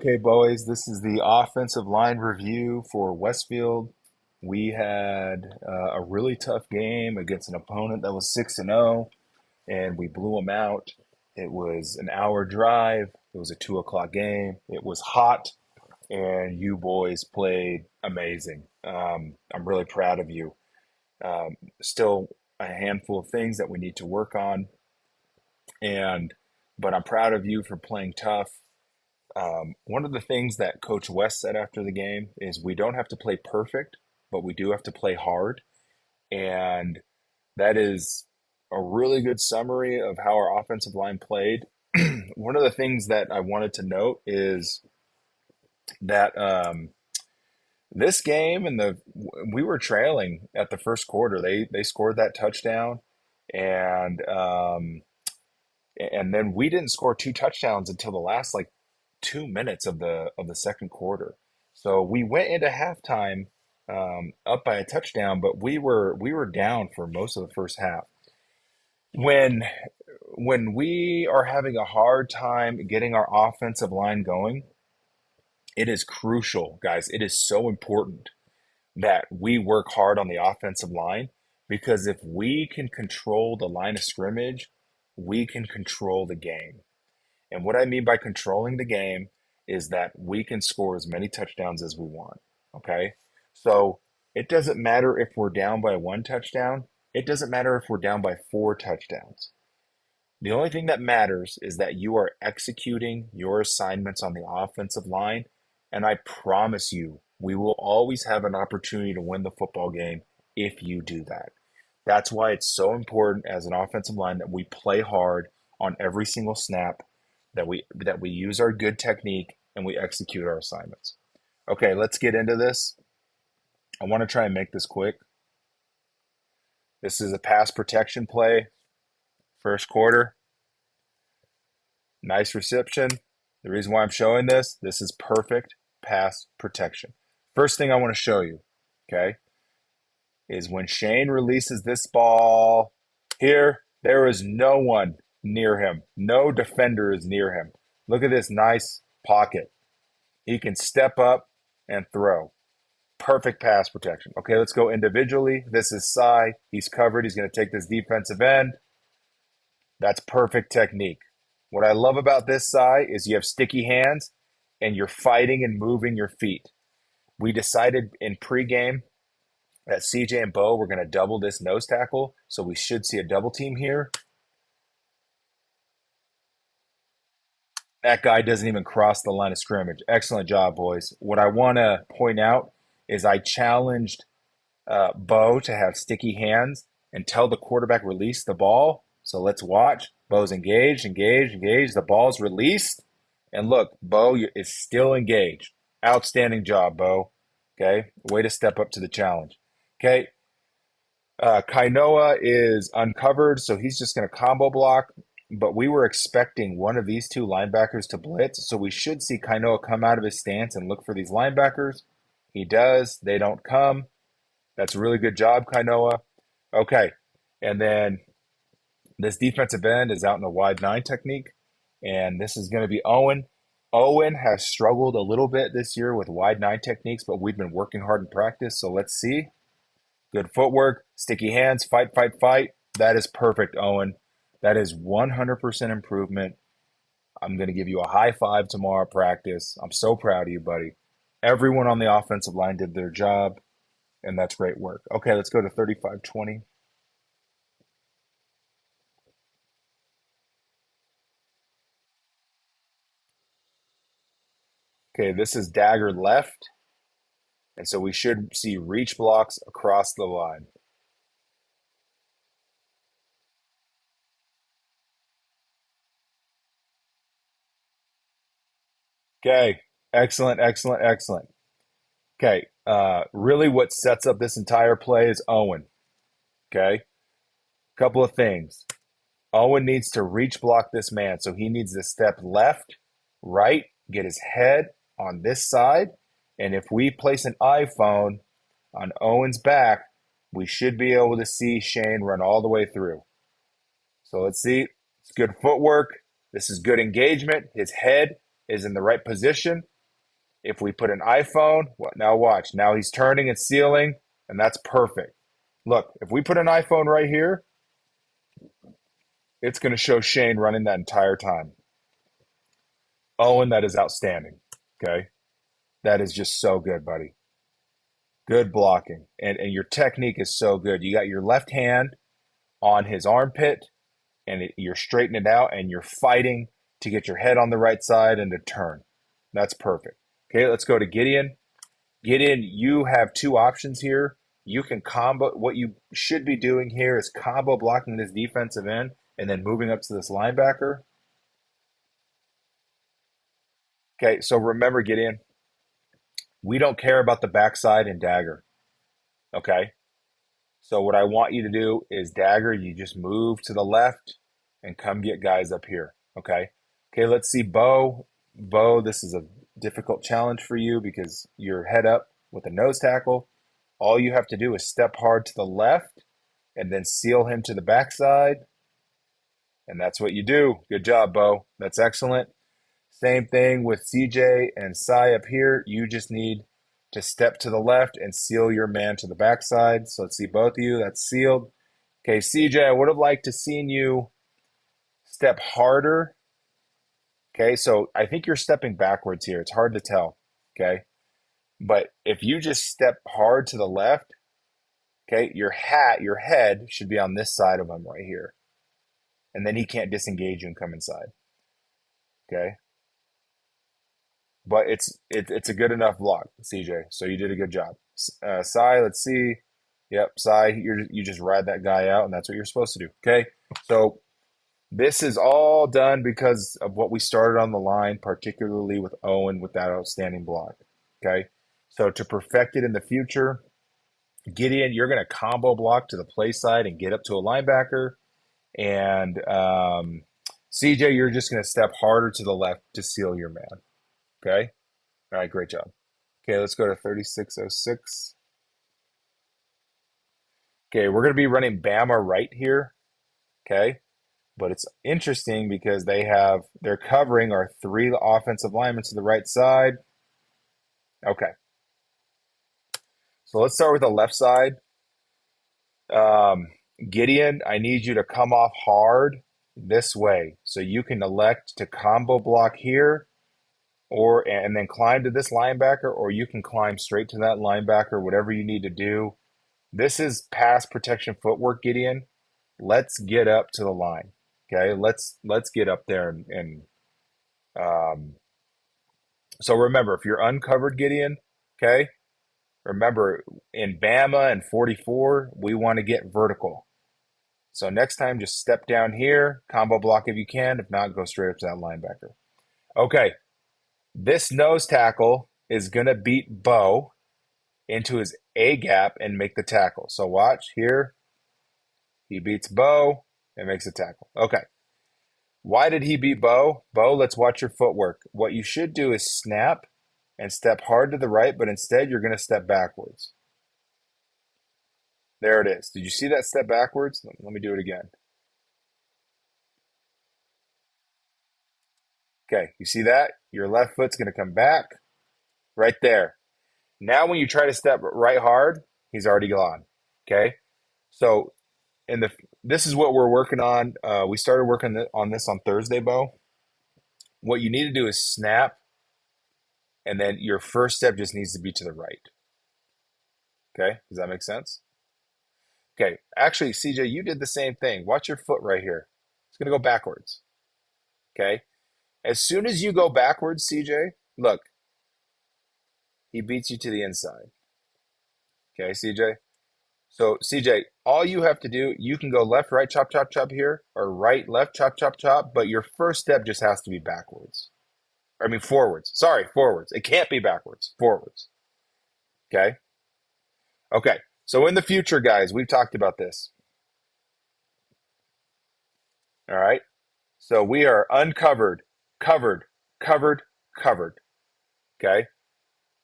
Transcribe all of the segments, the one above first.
Okay, boys, this is the offensive line review for Westfield. We had a really tough game against an opponent that was 6-0, and we blew them out. It was an hour drive. It was a 2 o'clock game. It was hot, and you boys played amazing. I'm really proud of you. Still a handful of things that we need to work on, and but I'm proud of you for playing tough. One of the things that Coach West said after the game is we don't have to play perfect, but we do have to play hard. And that is a really good summary of how our offensive line played. One of the things that I wanted to note is that this game and we were trailing at the first quarter. They scored that touchdown, and and then we didn't score two touchdowns until the last like 2 minutes of the second quarter. So we went into halftime up by a touchdown, but we were down for most of the first half. When when we are having a hard time getting our offensive line going, it is crucial, guys. It is so important that we work hard on the offensive line because if we can control the line of scrimmage, we can control the game. And what I mean by controlling the game is that we can score as many touchdowns as we want. Okay. So it doesn't matter if we're down by one touchdown. It doesn't matter if we're down by four touchdowns. The only thing that matters is that you are executing your assignments on the offensive line. And I promise you, we will always have an opportunity to win the football game if you do that. That's why it's so important as an offensive line that we play hard on every single snap, that we use our good technique and we execute our assignments. Okay, let's get into this. I want to try and make this quick. This is a pass protection play, first quarter. Nice reception. The reason why I'm showing this is perfect pass protection. First thing I want to show you, okay, is when Shane releases this ball here, there is no one near him. No defender is near him. Look at this nice pocket. He can step up and throw. Perfect pass protection. Okay, let's go individually. This is Cy. He's covered. He's going to take this defensive end. That's perfect technique. What I love about this, Cy, is you have sticky hands and you're fighting and moving your feet. We decided in pregame that CJ and Bo were going to double this nose tackle, so we should see a double team here. That guy doesn't even cross the line of scrimmage. Excellent job, boys. What I want to point out is I challenged Bo to have sticky hands and tell the quarterback release the ball. So let's watch. Bo's engaged, engaged, engaged. The ball's released. And look, Bo is still engaged. Outstanding job, Bo. Okay, way to step up to the challenge. Okay, Kainoa is uncovered, so he's just going to combo block. But we were expecting one of these two linebackers to blitz, so we should see Kainoa come out of his stance and look for these linebackers. He does. They don't come. That's a really good job, Kainoa. Okay, and then this defensive end is out in a wide nine technique, and this is going to be Owen. Owen has struggled a little bit this year with wide nine techniques, but we've been working hard in practice, so let's see. Good footwork, sticky hands, fight, fight, fight. That is perfect, Owen. That is 100% improvement. I'm going to give you a high five tomorrow at practice. I'm so proud of you, buddy. Everyone on the offensive line did their job, and that's great work. Okay, let's go to 35-20. Okay, this is dagger left, and so we should see reach blocks across the line. Okay, excellent, excellent, excellent. Okay, really what sets up this entire play is Owen. Okay, couple of things. Owen needs to reach block this man, so he needs to step left, right, get his head on this side, and if we place an iPhone on Owen's back, we should be able to see Shane run all the way through. So let's see. It's good footwork. This is good engagement. His head is in the right position. If we put an iPhone, now watch. Now he's turning and sealing, and that's perfect. Look, if we put an iPhone right here, it's going to show Shane running that entire time. Owen, that is outstanding. Okay. That is just so good, buddy. Good blocking. And your technique is so good. You got your left hand on his armpit, and you're straightening it out, and you're fighting to get your head on the right side and to turn. That's perfect. Okay, let's go to Gideon. Gideon, you have two options here. You can combo. What you should be doing here is combo blocking this defensive end and then moving up to this linebacker. Okay, so remember, Gideon, we don't care about the backside and dagger. Okay, so what I want you to do is dagger, you just move to the left and come get guys up here. Okay. Okay, let's see Bo. Bo, this is a difficult challenge for you because you're head up with a nose tackle. All you have to do is step hard to the left and then seal him to the backside. And that's what you do. Good job, Bo. That's excellent. Same thing with CJ and Cy up here. You just need to step to the left and seal your man to the backside. So let's see both of you. That's sealed. Okay, CJ, I would have liked to seen you step harder. Okay, so I think you're stepping backwards here. It's hard to tell. Okay, but if you just step hard to the left, okay, your head should be on this side of him right here. And then he can't disengage you and come inside. Okay. But it's a good enough block, CJ. So you did a good job. Cy, let's see. Yep, Cy, you just ride that guy out, and that's what you're supposed to do. Okay, so this is all done because of what we started on the line, particularly with Owen with that outstanding block. Okay, so to perfect it in the future, Gideon, you're going to combo block to the play side and get up to a linebacker, and CJ, you're just going to step harder to the left to seal your man. Okay. All right, great job. Okay, let's go to 3606. Okay, we're going to be running Bama right here. Okay, but it's interesting because they're covering our three offensive linemen to the right side. Okay, so let's start with the left side. Um, Gideon, I need you to come off hard this way. So you can elect to combo block here and then climb to this linebacker, or you can climb straight to that linebacker, whatever you need to do. This is pass protection footwork, Gideon. Let's get up to the line. Okay, let's get up there and um, so remember, if you're uncovered, Gideon, okay, remember in Bama and 44, we want to get vertical. So next time, just step down here, combo block if you can. If not, go straight up to that linebacker. Okay, this nose tackle is gonna beat Bo into his A gap and make the tackle. So watch here. He beats Bo and makes a tackle. Okay. Why did he beat Bo? Bo, let's watch your footwork. What you should do is snap and step hard to the right, but instead you're going to step backwards. There it is. Did you see that step backwards? Let me do it again. Okay, you see that? Your left foot's going to come back right there. Now when you try to step right hard, he's already gone. Okay? So this is what we're working on. We started working on this on Thursday, Bo. What you need to do is snap, and then your first step just needs to be to the right. Okay, does that make sense? Okay, actually, CJ, you did the same thing. Watch your foot right here. It's going to go backwards. Okay, as soon as you go backwards, CJ, look, he beats you to the inside. Okay, CJ. So, CJ, all you have to do, you can go left, right, chop, chop, chop here, or right, left, chop, chop, chop, but your first step just has to be backwards. I mean, forwards. Sorry, forwards. It can't be backwards. Forwards. Okay? Okay. So, in the future, guys, we've talked about this. All right? So, we are uncovered, covered, covered, covered. Okay?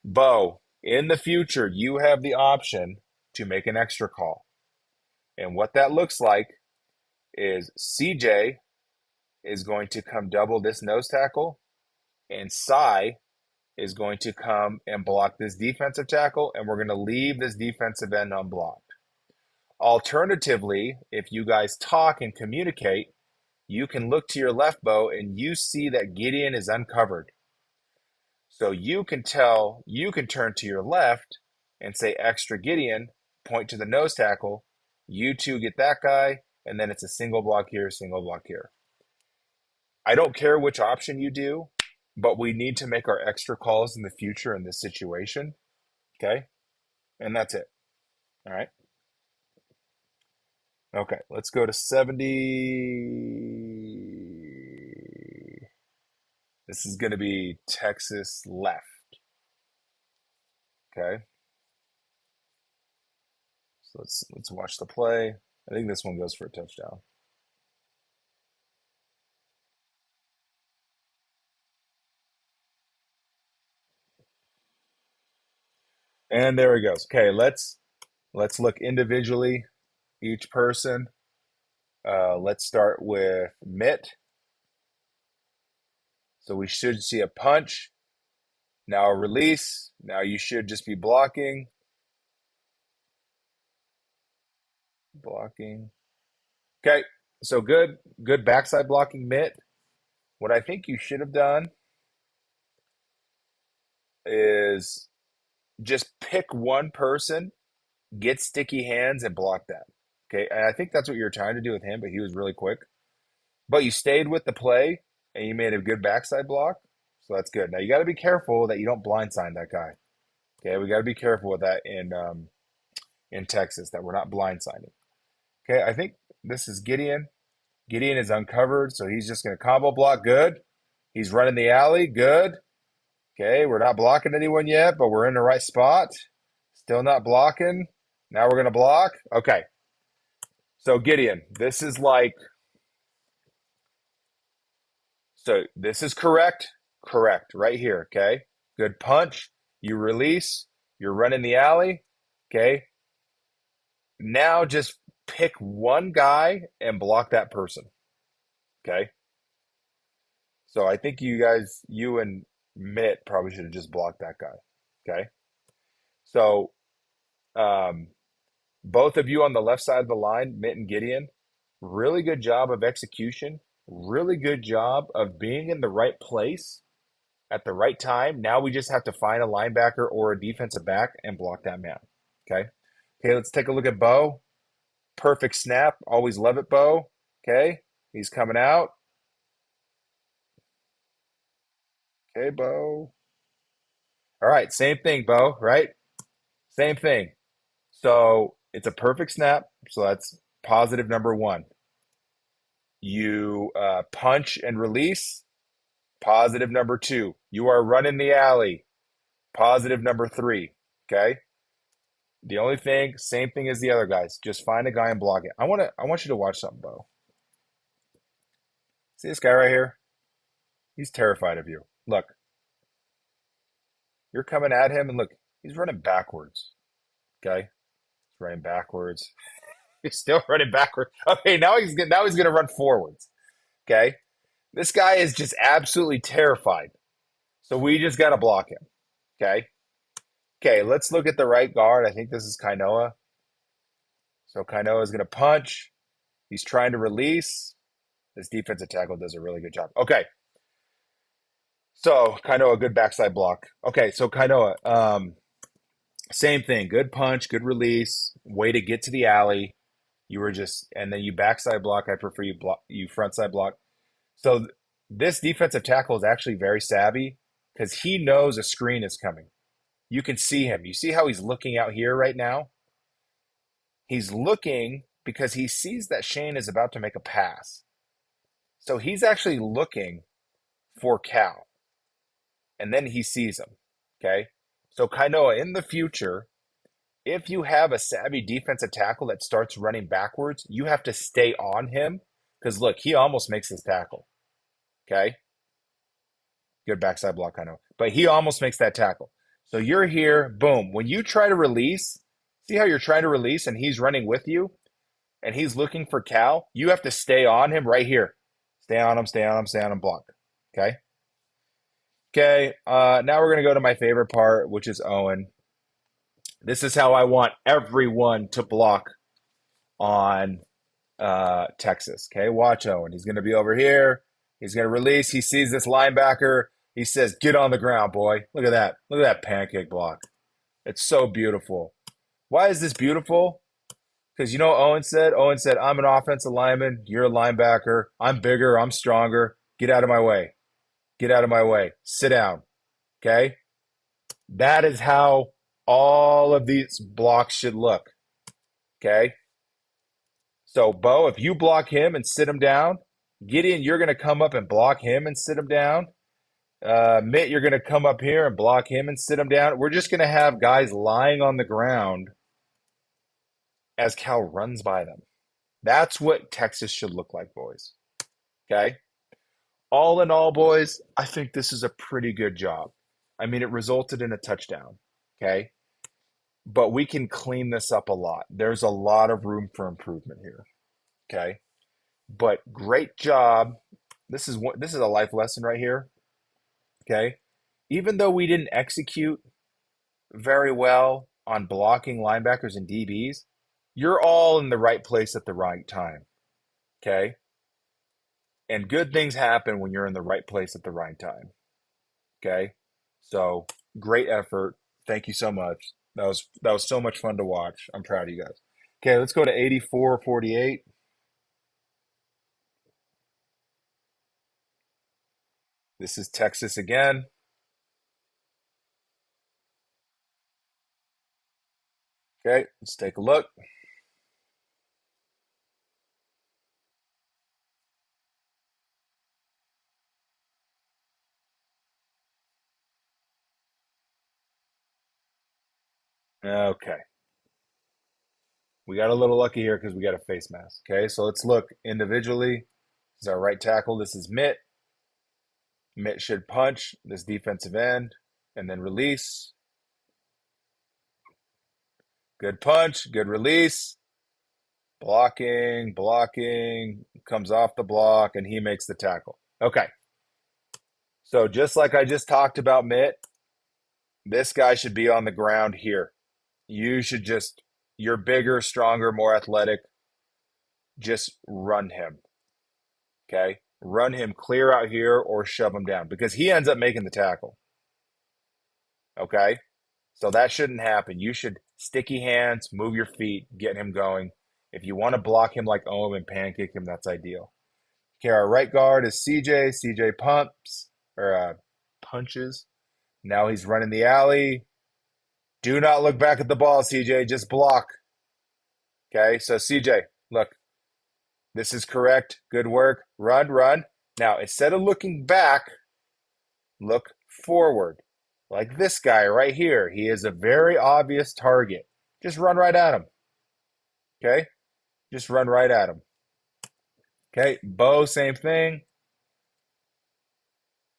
Bo, in the future, you have the option to make an extra call. And what that looks like is CJ is going to come double this nose tackle, and Cy is going to come and block this defensive tackle, and we're going to leave this defensive end unblocked. Alternatively, if you guys talk and communicate, you can look to your left, Bo, and you see that Gideon is uncovered. So you can turn to your left and say extra Gideon, point to the nose tackle. You two get that guy, and then it's a single block here, single block here. I don't care which option you do, but we need to make our extra calls in the future in this situation. Okay? And that's it. All right. Okay, let's go to 70. This is going to be Texas left. Okay. So let's watch the play. I think this one goes for a touchdown. And there he goes. Okay, let's look individually, each person. Let's start with Mitt. So we should see a punch. Now a release. Now you should just be blocking. Blocking. Okay, so good backside blocking, Mitt. What I think you should have done is just pick one person, get sticky hands, and block that. Okay, and I think that's what you were trying to do with him, but he was really quick. But you stayed with the play, and you made a good backside block, so that's good. Now you got to be careful that you don't blindside that guy. Okay, we got to be careful with that in Texas, that we're not blindsiding. Okay, I think this is Gideon. Gideon is uncovered, so he's just going to combo block. Good. He's running the alley. Good. Okay, we're not blocking anyone yet, but we're in the right spot. Still not blocking. Now we're going to block. Okay. So Gideon, this is so this is correct. Correct right here. Okay. Good punch. You release. You're running the alley. Okay. Now just pick one guy and block that person. Okay. So I think you and Mitt probably should have just blocked that guy. Okay. So both of you on the left side of the line, Mitt and Gideon, really good job of execution. Really good job of being in the right place at the right time. Now we just have to find a linebacker or a defensive back and block that man. Okay. Okay, let's take a look at Bo. Perfect snap. Always love it, Bo. Okay. He's coming out. Okay, Bo. All right, same thing, Bo, right? Same thing. So it's a perfect snap. So that's positive number one. You punch and release. Positive number two. You are running the alley. Positive number three. Okay. The only thing, same thing as the other guys. Just find a guy and block it. I want you to watch something, Bo. See this guy right here? He's terrified of you. Look, you're coming at him, and look, he's running backwards. Okay, he's running backwards. He's still running backwards. Okay, now he's gonna run forwards. Okay, this guy is just absolutely terrified. So we just got to block him. Okay. Okay, let's look at the right guard. I think this is Kainoa. So Kainoa is going to punch. He's trying to release. This defensive tackle does a really good job. Okay. So Kainoa, good backside block. Okay, so Kainoa, same thing. Good punch, good release. Way to get to the alley. You were just, and then you backside block. I prefer you frontside block. So this defensive tackle is actually very savvy because he knows a screen is coming. You can see him. You see how he's looking out here right now? He's looking because he sees that Shane is about to make a pass. So he's actually looking for Cal. And then he sees him. Okay? So Kainoa, in the future, if you have a savvy defensive tackle that starts running backwards, you have to stay on him because look, he almost makes this tackle. Okay? Good backside block, Kainoa. But he almost makes that tackle. So you're here, boom. When you try to release, see how you're trying to release and he's running with you and he's looking for Cal? You have to stay on him right here. Stay on him, stay on him, stay on him, block. Okay? Okay, now we're going to go to my favorite part, which is Owen. This is how I want everyone to block on Texas. Okay, watch Owen. He's going to be over here. He's going to release. He sees this linebacker. He says, "Get on the ground, boy." Look at that. Look at that pancake block. It's so beautiful. Why is this beautiful? Because you know what Owen said? Owen said, "I'm an offensive lineman. You're a linebacker. I'm bigger. I'm stronger. Get out of my way. Get out of my way. Sit down." Okay? That is how all of these blocks should look. Okay? So, Bo, if you block him and sit him down, Gideon, you're going to come up and block him and sit him down. Mitt, you're going to come up here and block him and sit him down. We're just going to have guys lying on the ground as Cal runs by them. That's what Texas should look like, boys. Okay? All in all, boys, I think this is a pretty good job. I mean, it resulted in a touchdown. Okay? But we can clean this up a lot. There's a lot of room for improvement here. Okay? But great job. This is a life lesson right here. Okay? Even though we didn't execute very well on blocking linebackers and DBs, you're all in the right place at the right time. Okay? And good things happen when you're in the right place at the right time. Okay? So, great effort. Thank you so much. That was so much fun to watch. I'm proud of you guys. Okay, let's go to 84-48. This is Texas again. Okay, let's take a look. Okay. We got a little lucky here because we got a face mask. Okay, so let's look individually. This is our right tackle. This is Mitt. Mitt should punch this defensive end and then release. Good punch, good release. Blocking, blocking, comes off the block, and he makes the tackle. Okay, so just like I just talked about Mitt, this guy should be on the ground here. You should just, you're bigger, stronger, more athletic. Just run him. Okay. Run him clear out here or shove him down because he ends up making the tackle. Okay. So that shouldn't happen. You should sticky hands, move your feet, get him going. If you want to block him like Owen and pancake him, that's ideal. Okay. Our right guard is CJ. CJ pumps or punches. Now he's running the alley. Do not look back at the ball, CJ. Just block. Okay. So CJ, look, this is correct. Good work. Run, run. Now, instead of looking back, look forward. Like this guy right here. He is a very obvious target. Just run right at him. Okay? Just run right at him. Okay? Bo, same thing.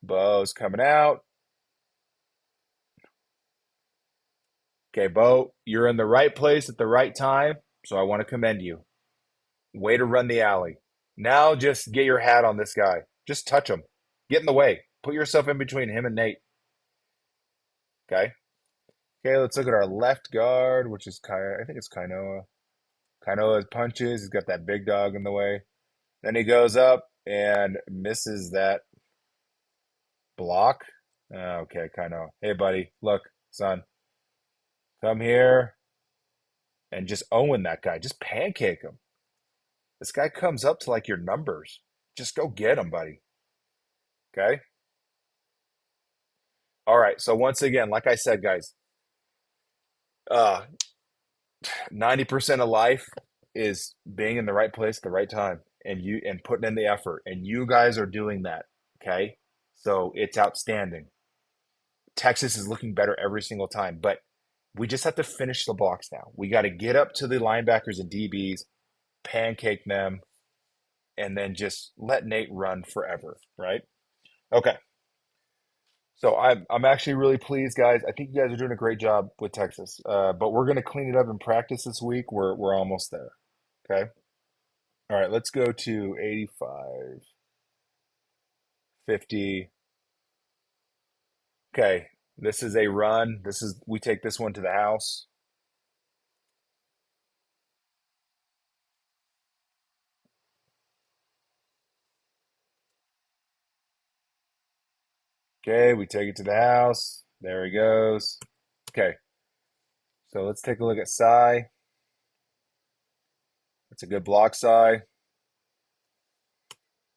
Bo's coming out. Okay, Bo, you're in the right place at the right time. So I want to commend you. Way to run the alley. Now just get your hat on this guy. Just touch him. Get in the way. Put yourself in between him and Nate. Okay? Okay, let's look at our left guard, which is I think it's Kainoa. Kainoa punches. He's got that big dog in the way. Then he goes up and misses that block. Okay, Kainoa. Hey, buddy. Look, son. Come here and just own that guy. Just pancake him. This guy comes up to like your numbers. Just go get him, buddy. Okay? All right. So once again, like I said, guys, uh, 90% of life is being in the right place at the right time and putting in the effort. And you guys are doing that. Okay. So it's outstanding. Texas is looking better every single time, but we just have to finish the blocks now. We got to get up to the linebackers and DBs, pancake them, and then just let Nate run forever. Right. Okay. So I'm actually really pleased, guys. I think you guys are doing a great job with Texas. But we're going to clean it up in practice this week. We're almost there. Okay. All right. Let's go to 85, 50. Okay, this is a run. We take this one to the house. Okay, we take it to the house. There he goes. Okay, so let's take a look at Sai. It's a good block, Sai.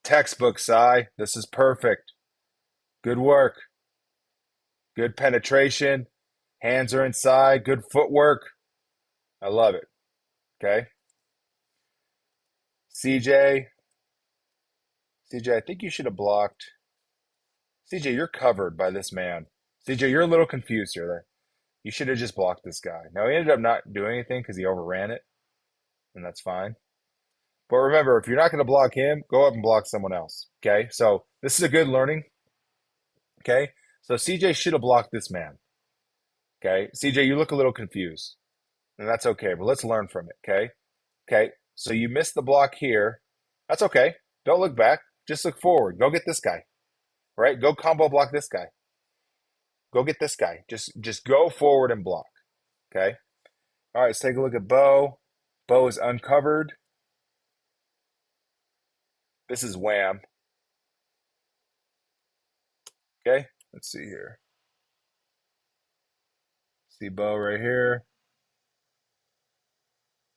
Textbook, Sai. This is perfect. Good work. Good penetration. Hands are inside. Good footwork. I love it. Okay. CJ. CJ, I think you should have blocked. CJ, you're covered by this man. CJ, you're a little confused here. You should have just blocked this guy. Now, he ended up not doing anything because he overran it, and that's fine. But remember, if you're not going to block him, go up and block someone else. Okay. So this is a good learning. Okay. So CJ should have blocked this man. Okay. CJ, you look a little confused, and that's okay, but let's learn from it. Okay. Okay. So you missed the block here. That's okay. Don't look back. Just look forward. Go get this guy. Right? Go combo block this guy. Go get this guy. Just go forward and block. Okay. All right, let's take a look at Bo. Bo is uncovered. This is Wham. Okay. Let's see here. See Bo right here.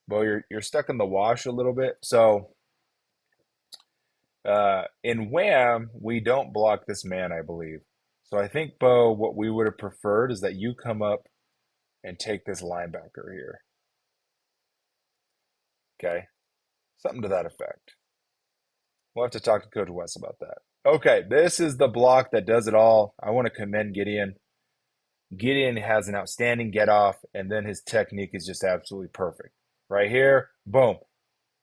Bo, you're stuck in the wash a little bit. So in Wham, we don't block this man, I believe. So I think, Bo, what we would have preferred is that you come up and take this linebacker here. Okay. Something to that effect. We'll have to talk to Coach West about that. Okay, this is the block that does it all. I want to commend Gideon. Gideon has an outstanding get off, and then his technique is just absolutely perfect. Right here, boom.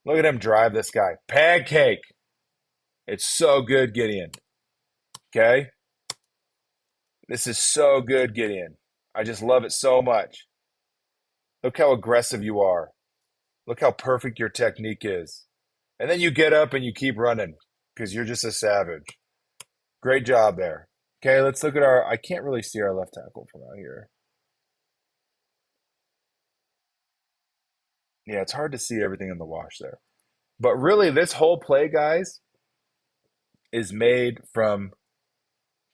Look at him drive this guy. Pancake. It's so good, Gideon. Okay? This is so good, Gideon. I just love it so much. Look how aggressive you are. Look how perfect your technique is. And then you get up and you keep running because you're just a savage. Great job there. Okay, let's look at our. I can't really see our left tackle from out here. Yeah, it's hard to see everything in the wash there. But really, this whole play, guys, is made from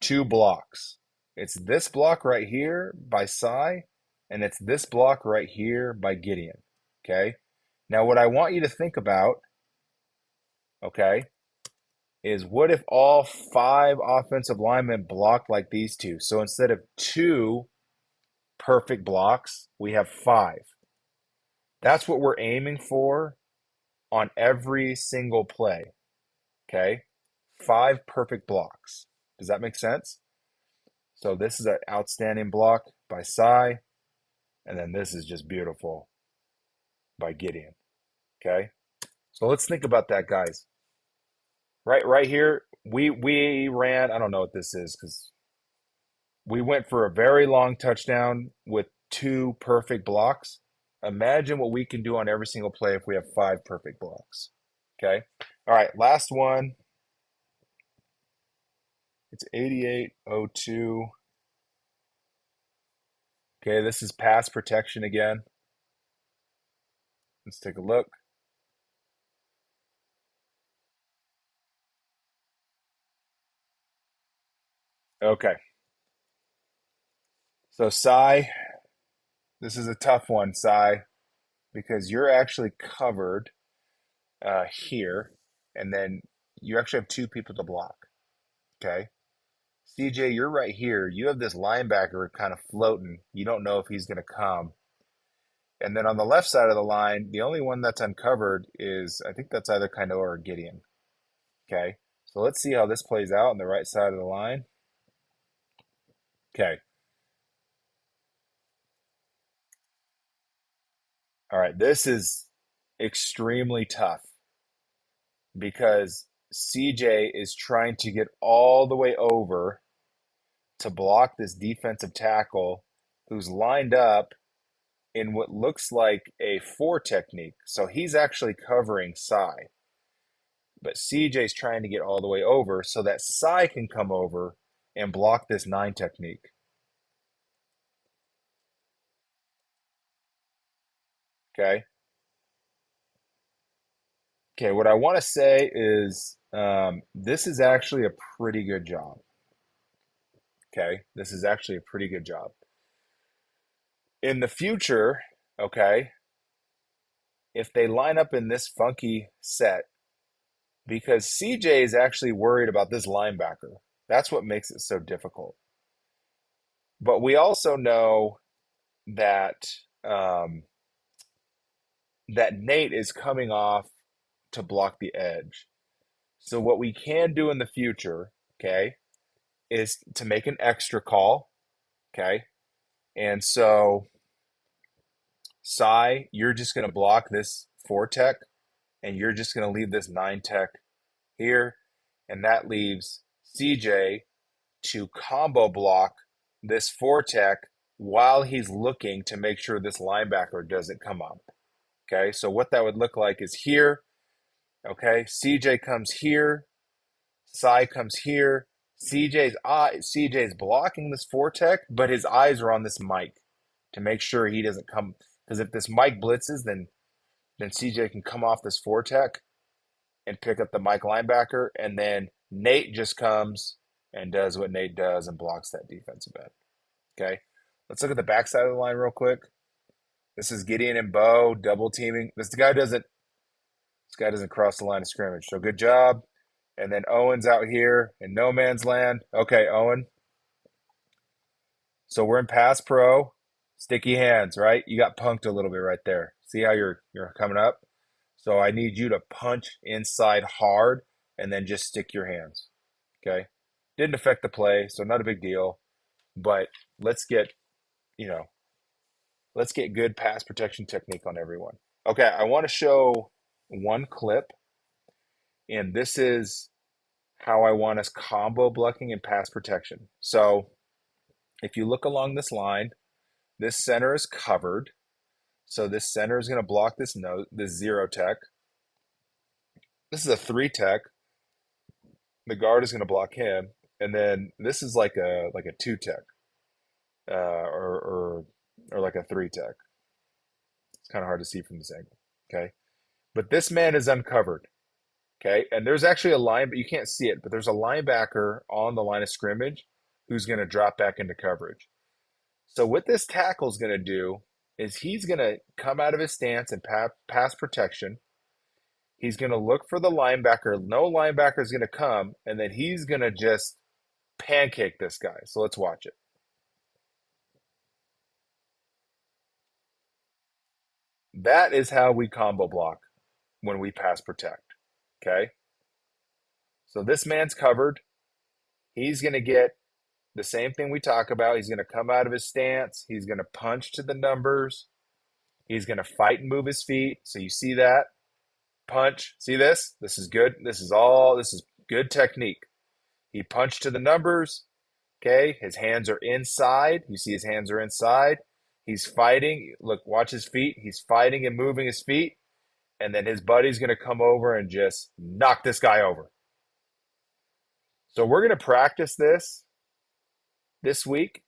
two blocks. It's this block right here by Sai, and it's this block right here by Gideon. Okay? Now, what I want you to think about, okay, is what if all five offensive linemen blocked like these two? So instead of two perfect blocks, we have five. That's what we're aiming for on every single play. Okay? Five perfect blocks. Does that make sense? So this is an outstanding block by Sai, and then this is just beautiful by Gideon. Okay? So let's think about that, guys. Right here, we ran, I don't know what this is because we went for a very long touchdown with two perfect blocks. Imagine what we can do on every single play if we have five perfect blocks. Okay? All right, last one. It's 8802. Okay, this is pass protection again. Let's take a look. Okay. So, Sai, this is a tough one, Sai, because you're actually covered here, and then you actually have two people to block. Okay. CJ, you're right here. You have this linebacker kind of floating. You don't know if he's going to come. And then on the left side of the line, the only one that's uncovered is, I think that's either Kanoa or Gideon. Okay. So let's see how this plays out on the right side of the line. Okay. All right. This is extremely tough because CJ is trying to get all the way over to block this defensive tackle who's lined up in what looks like a four technique. So he's actually covering Sai. But CJ's trying to get all the way over so that Sai can come over and block this nine technique. Okay. Okay. What I want to say is this is actually a pretty good job. Okay. This is actually a pretty good job. In the future, okay, if they line up in this funky set, because CJ is actually worried about this linebacker. That's what makes it so difficult. But we also know that um, that Nate is coming off to block the edge. So what we can do in the future, okay, is to make an extra call, okay? And so, Cy, you're just going to block this 4 tech, and you're just going to leave this 9 tech here, and that leaves CJ to combo block this 4 tech while he's looking to make sure this linebacker doesn't come up. Okay, so what that would look like is here. Okay, CJ comes here, Cy comes here. CJ's blocking this 4 tech, but his eyes are on this Mike to make sure he doesn't come. Because if this Mike blitzes, then CJ can come off this 4 tech and pick up the Mike linebacker, and then Nate just comes and does what Nate does and blocks that defensive end. Okay, let's look at the backside of the line real quick. This is Gideon and Bo double teaming. This guy doesn't cross the line of scrimmage. So good job. And then Owen's out here in no man's land. Okay, Owen. So we're in pass pro. Sticky hands, right? You got punked a little bit right there. See how you're coming up? So I need you to punch inside hard and then just stick your hands. Okay? Didn't affect the play, so not a big deal. But let's get, you know, let's get good pass protection technique on everyone. Okay, I want to show one clip, and this is how I want us combo blocking and pass protection. So if you look along this line, this center is covered. So this center is going to block this 0 tech. This is a 3 tech. The guard is going to block him, and then this is like a 2 tech, or like a 3 tech. It's kind of hard to see from this angle. Okay, but this man is uncovered. Okay, and there's actually a line, but you can't see it. But there's a linebacker on the line of scrimmage who's going to drop back into coverage. So what this tackle is going to do is he's going to come out of his stance and pass protection. He's going to look for the linebacker. No linebacker is going to come, and then he's going to just pancake this guy. So let's watch it. That is how we combo block when we pass protect. Okay? So this man's covered. He's going to get the same thing we talk about. He's going to come out of his stance. He's going to punch to the numbers. He's going to fight and move his feet. So you see that. Punch. See this? This is good. This is good technique. He punched to the numbers. Okay. His hands are inside. You see his hands are inside. He's fighting. Look, watch his feet. He's fighting and moving his feet. And then his buddy's going to come over and just knock this guy over. So we're going to practice this week.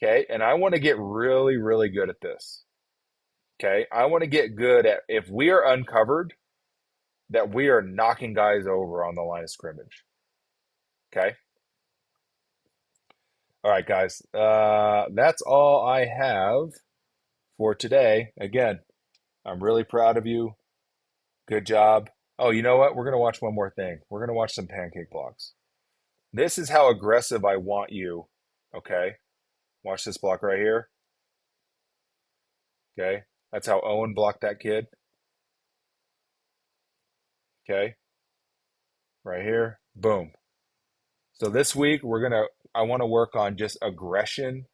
Okay. And I want to get really, really good at this. Okay. I want to get good at, if we are uncovered, that we are knocking guys over on the line of scrimmage. Okay. All right, guys. That's all I have for today. Again, I'm really proud of you. Good job. Oh, you know what? We're going to watch one more thing. We're going to watch some pancake blocks. This is how aggressive I want you. Okay. Watch this block right here. Okay. That's how Owen blocked that kid. Okay. Right here. Boom. So this week I want to work on just aggression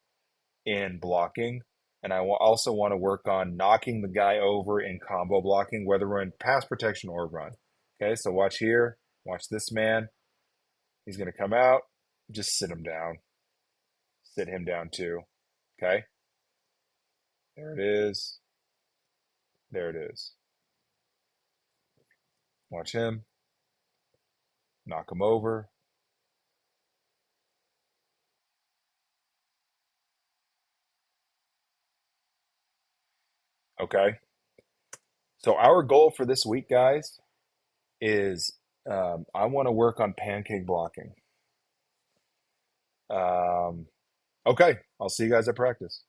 in blocking. And also want to work on knocking the guy over in combo blocking, whether we're in pass protection or run. Okay, so watch here. Watch this man. He's going to come out. Just sit him down. Sit him down too. Okay. There it is. There it is. Watch him. Knock him over. Okay. So our goal for this week, guys, is I want to work on pancake blocking. Um, okay. I'll see you guys at practice.